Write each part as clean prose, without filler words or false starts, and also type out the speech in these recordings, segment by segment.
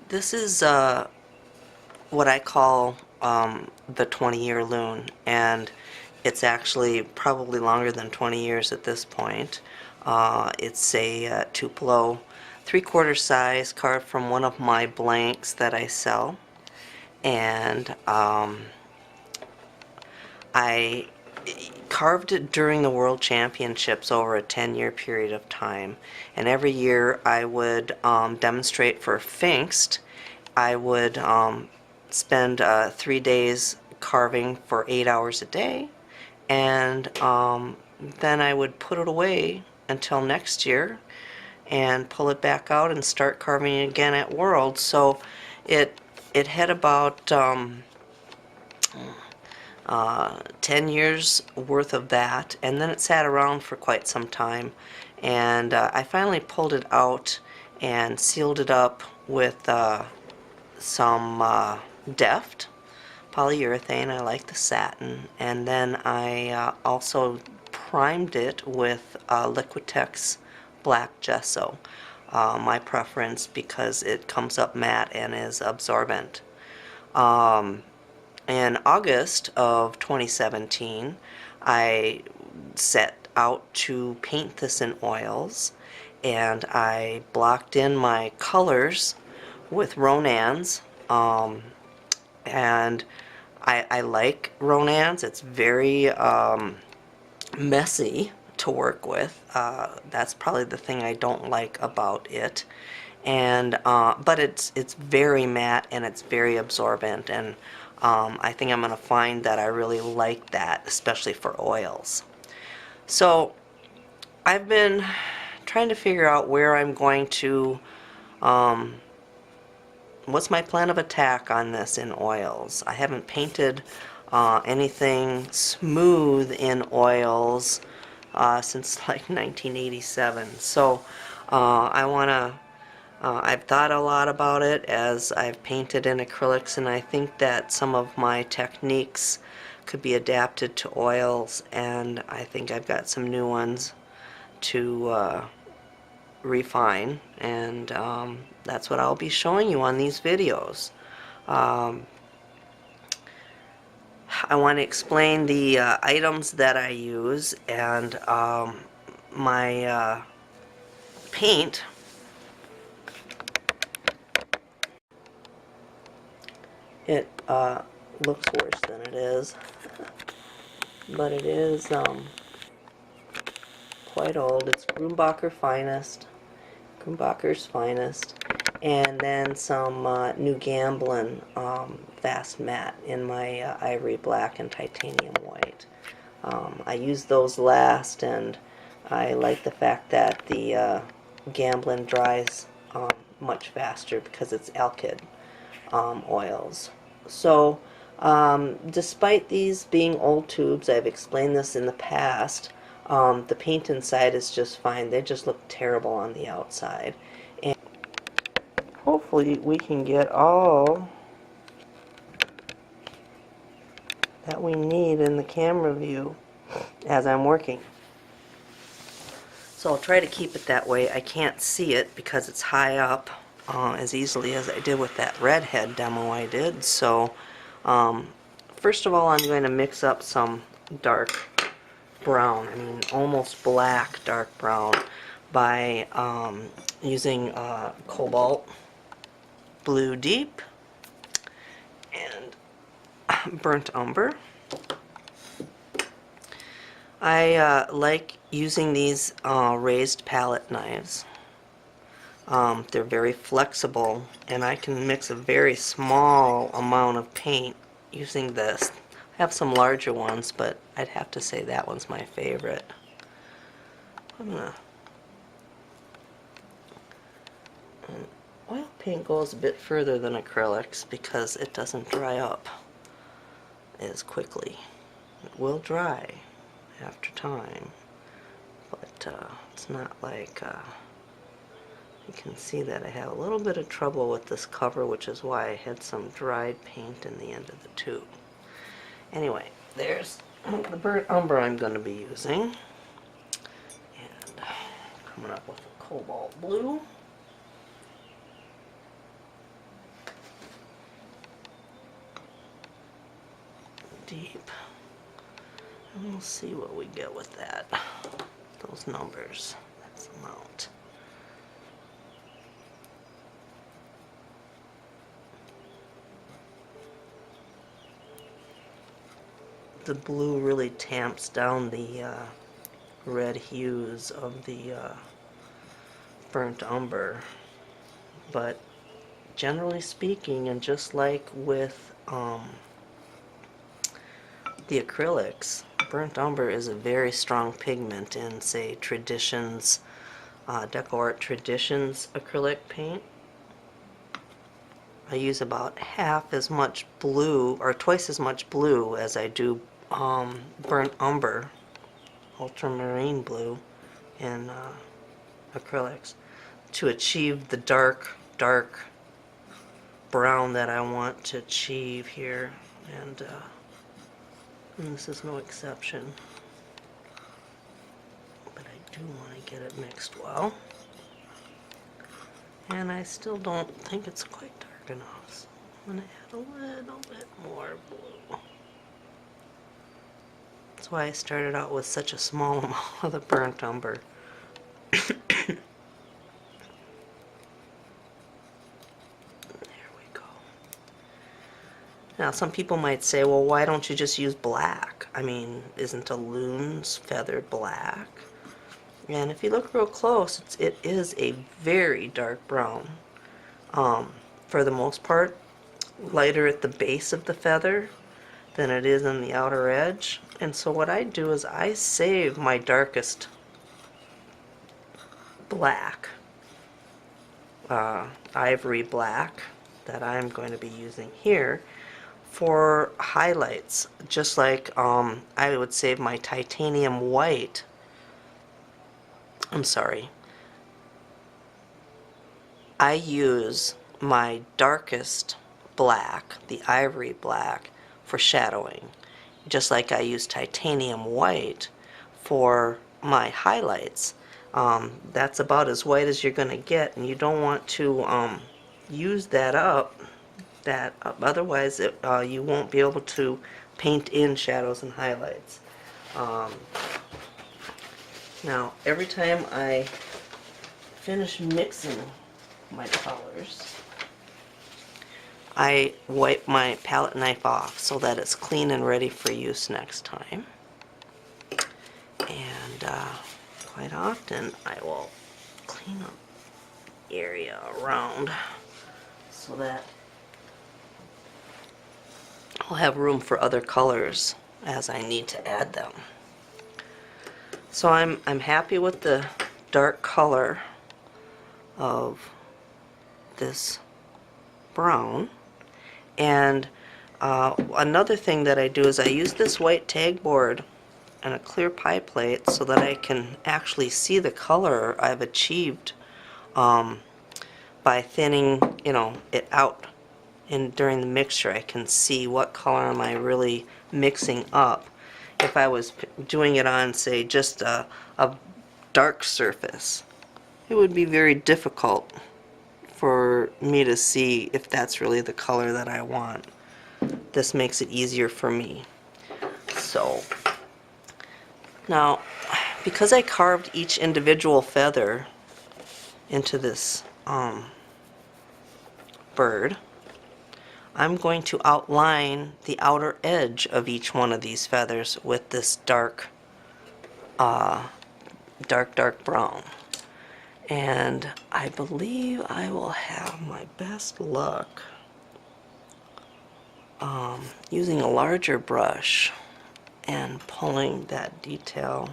This is what I call the 20-year loon, and it's actually probably longer than 20 years at this point. It's a Tupelo 3/4 size carved from one of my blanks that I sell, and I carved it during the World Championships over a 10-year period of time, and every year I would demonstrate for Pfingst. I would spend 3 days carving for 8 hours a day, and then I would put it away until next year and pull it back out and start carving again at World. So it had about 10 years worth of that, and then it sat around for quite some time, and I finally pulled it out and sealed it up with some Deft polyurethane. I like the satin, and then I also primed it with Liquitex black gesso, my preference because it comes up matte and is absorbent. In August of 2017, I set out to paint this in oils, and I blocked in my colors with Ronans, and I like Ronans. It's very messy to work with. That's probably the thing I don't like about it. And but it's very matte and it's very absorbent, and I think I'm going to find that I really like that, especially for oils. So I've been trying to figure out where I'm going to, what's my plan of attack on this in oils. I haven't painted anything smooth in oils since like 1987. So I want to I've thought a lot about it as I've painted in acrylics, and I think that some of my techniques could be adapted to oils, and I think I've got some new ones to refine, and that's what I'll be showing you on these videos. I want to explain the items that I use, and my paint. It looks worse than it is, but it is quite old. It's Grumbacher's Finest, and then some New Gamblin Fast Matte in my ivory black and titanium white. I use those last, and I like the fact that the Gamblin dries much faster because it's alkyd oils. So despite these being old tubes, I've explained this in the past, the paint inside is just fine. They just look terrible on the outside. And hopefully we can get all that we need in the camera view as I'm working. So I'll try to keep it that way. I can't see it because it's high up as easily as I did with that redhead demo I did. So first of all, I'm going to mix up some dark brown, I mean almost black dark brown, by using Cobalt Blue Deep and Burnt Umber. I like using these raised palette knives. They're very flexible, and I can mix a very small amount of paint using this. I have some larger ones, but I'd have to say that one's my favorite. Oil paint goes a bit further than acrylics because it doesn't dry up as quickly. It will dry after time, but it's not like you can see that I have a little bit of trouble with this cover, which is why I had some dried paint in the end of the tube. Anyway, there's the burnt umber I'm going to be using, and coming up with a cobalt blue. deep. And we'll see what we get with that. Those numbers. That's the amount. The blue really tamps down the red hues of the burnt umber, but generally speaking, and just like with the acrylics, burnt umber is a very strong pigment in, say, Traditions, Decoy Traditions acrylic paint. I use about half as much blue, or twice as much blue as I do burnt umber, ultramarine blue, in acrylics, to achieve the dark brown that I want to achieve here, and this is no exception. But I do want to get it mixed well, and I still don't think it's quite dark enough, so I'm going to add a little bit more blue. That's why I started out with such a small amount of the burnt umber. There we go. Now some people might say, well, why don't you just use black? I mean, isn't a loon's feather black? And if you look real close, it is a very dark brown. For the most part, lighter at the base of the feather than it is on the outer edge. And so what I do is I save my darkest black, ivory black, that I'm going to be using here for highlights, just like I would save my titanium white. I'm sorry. I use my darkest black, the ivory black, for shadowing, just like I use titanium white for my highlights. That's about as white as you're going to get, and you don't want to use that up. Otherwise you won't be able to paint in shadows and highlights. Now every time I finish mixing my colors, I wipe my palette knife off so that it's clean and ready for use next time. And quite often I will clean up the area around so that I'll have room for other colors as I need to add them. So I'm happy with the dark color of this brown. And another thing that I do is I use this white tag board and a clear pie plate so that I can actually see the color I've achieved by thinning, it out. And during the mixture I can see what color am I really mixing up. If I was doing it on, say, just a dark surface, it would be very difficult for me to see if that's really the color that I want. This makes it easier for me. So now, because I carved each individual feather into this bird, I'm going to outline the outer edge of each one of these feathers with this dark brown. And I believe I will have my best luck using a larger brush and pulling that detail.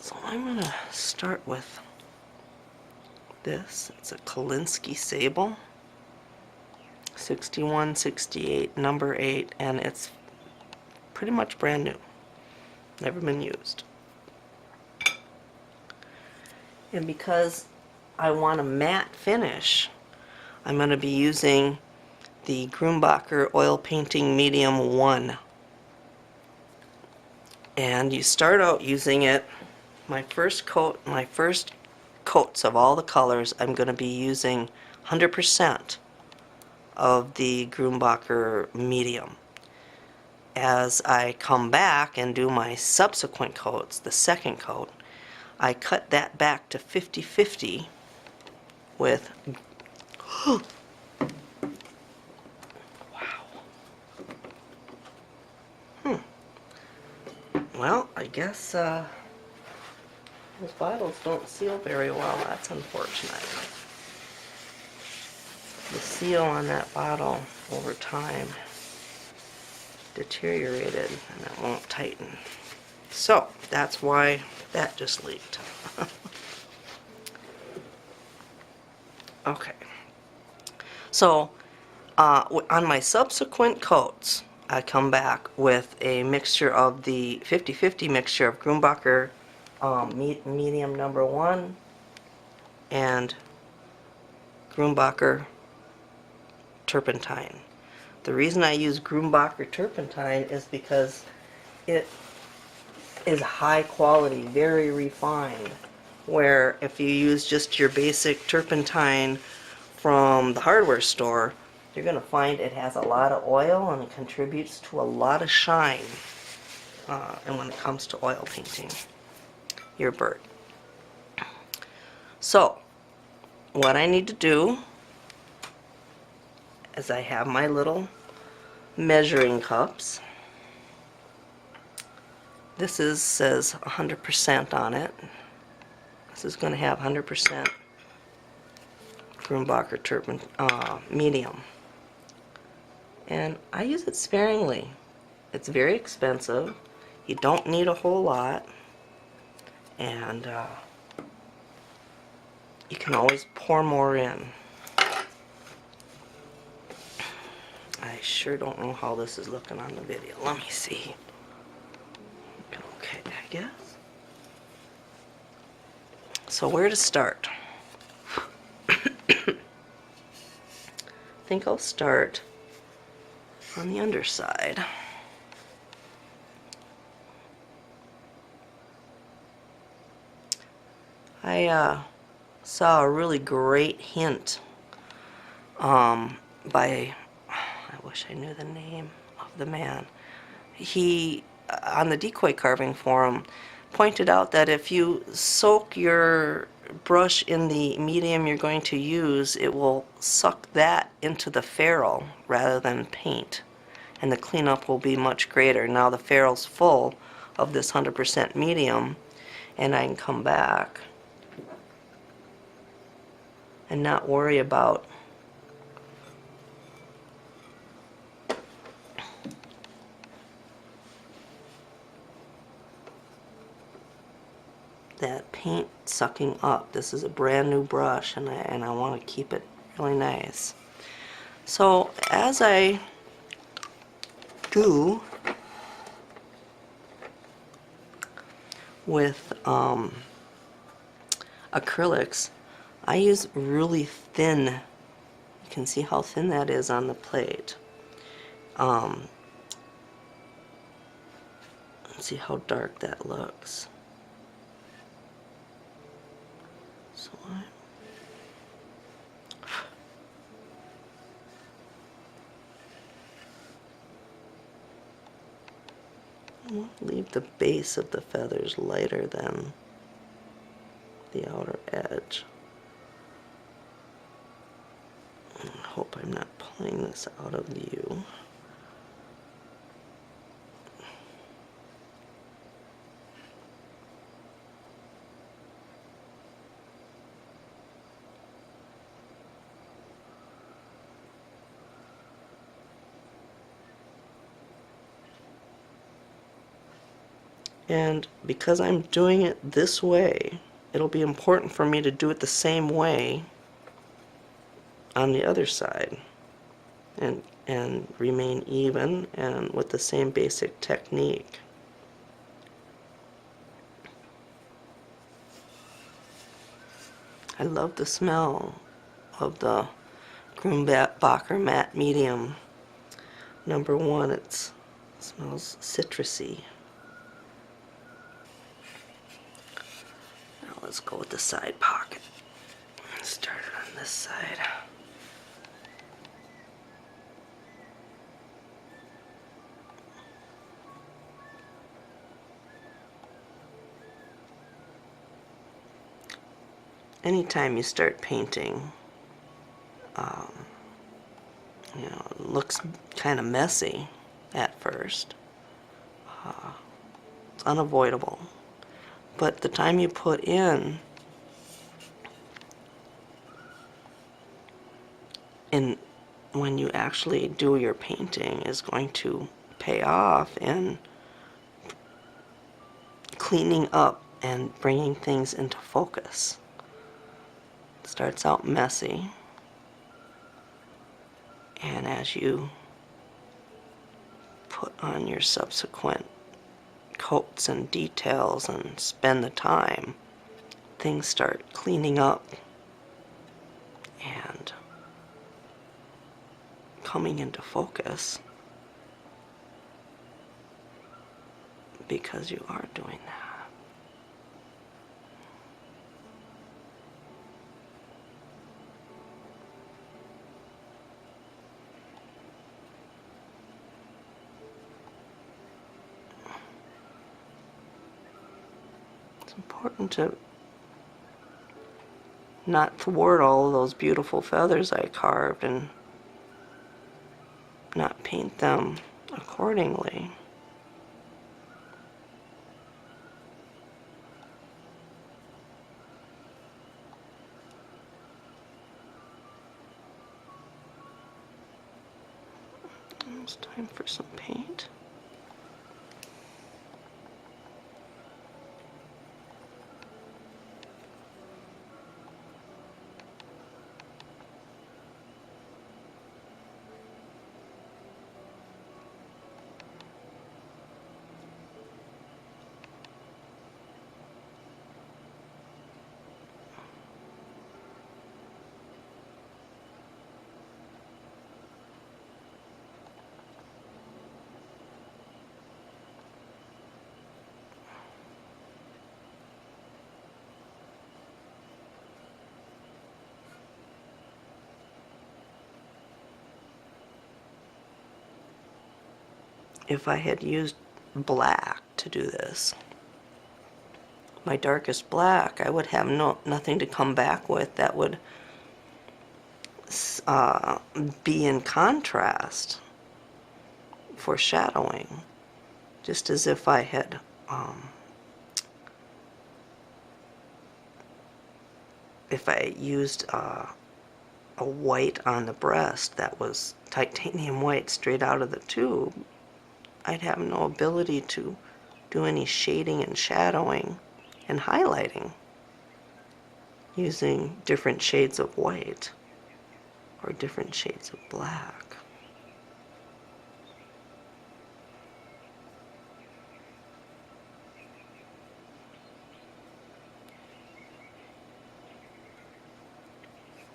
So I'm going to start with this. It's a Kolinsky Sable, 6168, number 8, and it's pretty much brand new. Never been used. And because I want a matte finish, I'm going to be using the Grumbacher Oil Painting Medium 1. And you start out using it, my first coats of all the colors, I'm going to be using 100% of the Grumbacher Medium. As I come back and do my subsequent coats, the second coat, I cut that back to 50-50 with well, I guess those bottles don't seal very well. That's unfortunate. The seal on that bottle over time deteriorated and it won't tighten. So that's why that just leaked. Okay. So on my subsequent coats, I come back with a mixture of the 50-50 mixture of Grumbacher Medium number 1 and Grumbacher Turpentine. The reason I use Grumbacher Turpentine is because it is high quality, very refined, where if you use just your basic turpentine from the hardware store, you're going to find it has a lot of oil and it contributes to a lot of shine. And when it comes to oil painting your bird. So, what I need to do is I have my little measuring cups. This says 100% on it. This is going to have 100% Grumbacher Turpentine Medium. And I use it sparingly. It's very expensive. You don't need a whole lot. And you can always pour more in. I sure don't know how this is looking on the video. Let me see. Okay, I guess. So where to start? I think I'll start on the underside. I saw a really great hint by, I wish I knew the name of the man. He, on the Decoy carving forum, pointed out that if you soak your brush in the medium you're going to use, it will suck that into the ferrule rather than paint, and the cleanup will be much greater. Now the ferrule's full of this 100% medium, and I can come back and not worry about that paint sucking up. This is a brand new brush, and I want to keep it really nice. So as I do with acrylics, I use really thin. You can see how thin that is on the plate. Let's see how dark that looks. So I want to leave the base of the feathers lighter than the outer edge. I hope I'm not pulling this out of view. And because I'm doing it this way, it'll be important for me to do it the same way on the other side and remain even and with the same basic technique. I love the smell of the Grumbacher Matte Medium number 1. It smells citrusy. Now let's go with the side pocket. Start it on this side. anytime you start painting, you know, it looks kind of messy at first. It's unavoidable. But the time you put in when you actually do your painting is going to pay off in cleaning up and bringing things into focus. It starts out messy, and as you put on your subsequent coats and details and spend the time, things start cleaning up and coming into focus because you are doing that. It's important to not thwart all of those beautiful feathers I carved and not paint them accordingly. It's time for some paint. If I had used black to do this, my darkest black, I would have nothing to come back with that would be in contrast for shadowing, just as if I had if I used a white on the breast that was titanium white straight out of the tube, I'd have no ability to do any shading and shadowing and highlighting using different shades of white or different shades of black.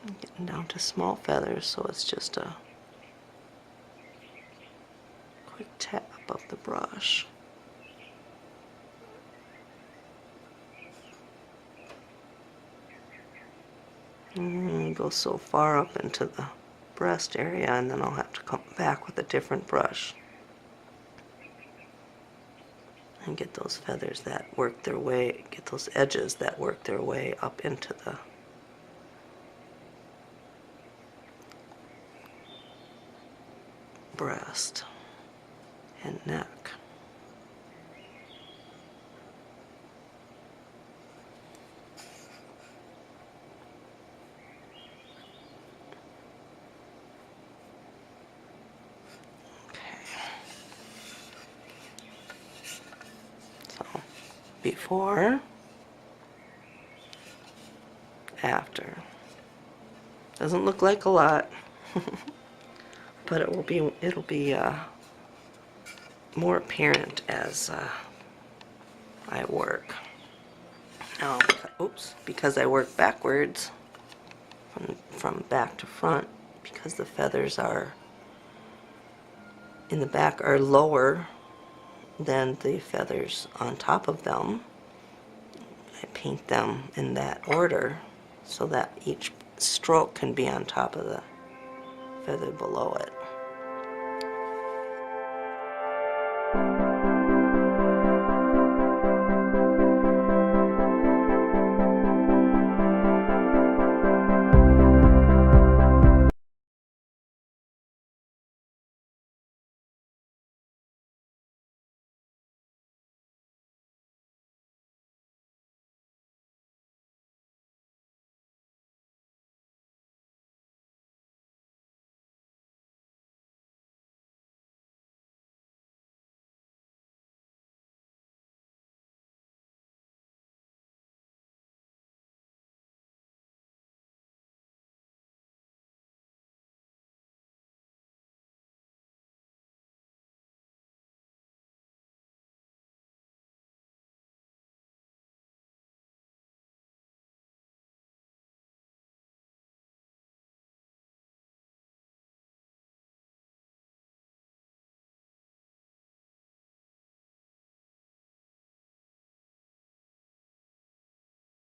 I'm getting down to small feathers, so it's just a quick tap of the brush. And go so far up into the breast area, and then I'll have to come back with a different brush and get those feathers that work their way, get those edges that work their way up into the breast and neck. Before, after. Doesn't look like a lot, but it'll be more apparent as I work. Now, because I work backwards from back to front, because the feathers are in the back are lower than the feathers on top of them. I paint them in that order so that each stroke can be on top of the feather below it.